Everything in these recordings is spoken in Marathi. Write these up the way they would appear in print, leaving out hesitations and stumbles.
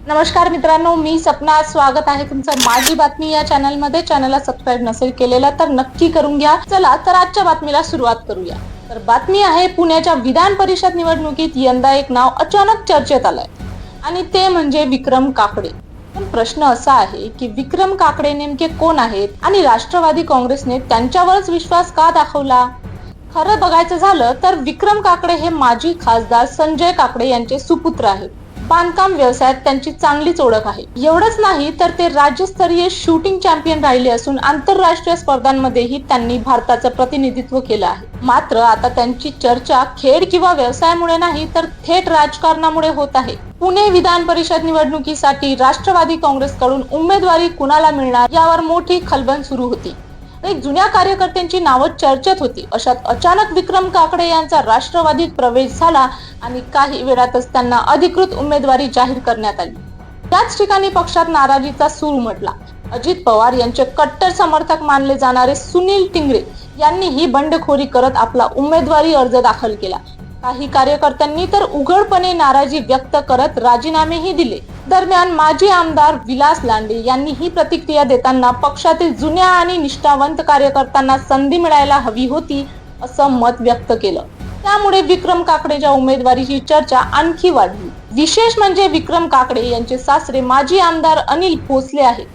नमस्कार मित्रांनो, मी सपना. स्वागत आहे तुमचं माझी बातमी या चॅनलमध्ये. चॅनलला सबस्क्राईब नसेल केलेला तर नक्की करून घ्या. चला तर आजच्या बातमीला सुरुवात करूया. तर बातमी आहे पुण्याच्या विधान परिषद निवडणुकीत यंदा एक नाव अचानक चर्चेत आलंय आणि ते म्हणजे विक्रम काकडे. पण प्रश्न असा आहे की विक्रम काकडे नेमके कोण आहेत आणि राष्ट्रवादी काँग्रेसने त्यांच्यावरच विश्वास का दाखवला? खरं बघायचं झालं तर विक्रम काकडे हे माजी खासदार संजय काकडे यांचे सुपुत्र आहेत. बांधकाम व्यवसायात त्यांची चांगलीच ओळख आहे. एवढंच नाही तर ते राज्यस्तरीय शूटिंग चॅम्पियन राहिले असून आंतरराष्ट्रीय स्पर्धांमध्येही त्यांनी भारताचं प्रतिनिधित्व केलं आहे. मात्र आता त्यांची चर्चा खेळ किंवा व्यवसायामुळे नाही तर थेट राजकारणामुळे होत आहे. पुणे विधान परिषद निवडणुकीसाठी राष्ट्रवादी काँग्रेसकडून उमेदवारी कुणाला मिळणार यावर मोठी खलबल सुरू होती. एक जुन्या कार्यकर्त्यांची नावं चर्चेत होती. अशात अचानक विक्रम काकडे यांचा राष्ट्रवादीत प्रवेश झाला आणि काही वेळातच त्यांना अधिकृत उमेदवारी जाहीर करण्यात आली. त्याच ठिकाणी पक्षात नाराजीचा सूर उमटला. अजित पवार यांचे कट्टर समर्थक मानले जाणारे सुनील टिंगरे यांनी ही बंडखोरी करत आपला उमेदवारी अर्ज दाखल केला. काही कार्यकर्त्यांनी तर उघडपणे नाराजी व्यक्त करत राजीनामेही दिले. दरम्यान माजी आमदार विलास लांडे यांनी ही प्रतिक्रिया देताना पक्षातील जुन्या आणि निष्ठावंत कार्यकर्त्यांना संधी मिळायला हवी होती असं मत व्यक्त केलं. त्यामुळे विक्रम काकडेच्या उमेदवारीची चर्चा आणखी वाढली. विशेष म्हणजे विक्रम काकडे यांचे सासरे माजी आमदार अनिल भोसले आहेत.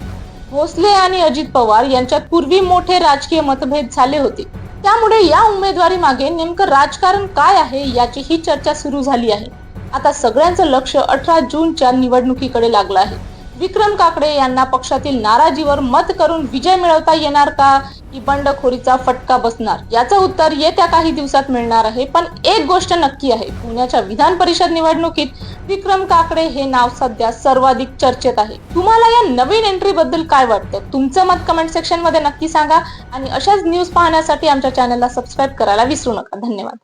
भोसले आणि अजित पवार यांच्यात पूर्वी मोठे राजकीय मतभेद झाले होते. त्यामुळे या उमेदवारी मागे नेमकं राजकारण काय आहे याची ही चर्चा सुरू झाली आहे. आता सगळ्यांचं लक्ष 18 जूनच्या निवडणुकीकडे लागलं आहे. विक्रम काकडे यांना पक्षातील नाराजीवर मत करून विजय मिळवता येणार का, की बंडखोरीचा फटका बसणार? याचं उत्तर येत्या काही दिवसात मिळणार आहे. पण एक गोष्ट नक्की आहे, पुण्याच्या विधान परिषद निवडणुकीत विक्रम काकडे हे नाव सध्या सर्वाधिक चर्चेत आहे. तुम्हाला या नवीन एंट्री बद्दल काय वाटतं? तुमचं मत कमेंट सेक्शन मध्ये नक्की सांगा आणि अशाच न्यूज पाहण्यासाठी आमच्या चॅनलला सबस्क्राईब करायला विसरू नका. धन्यवाद.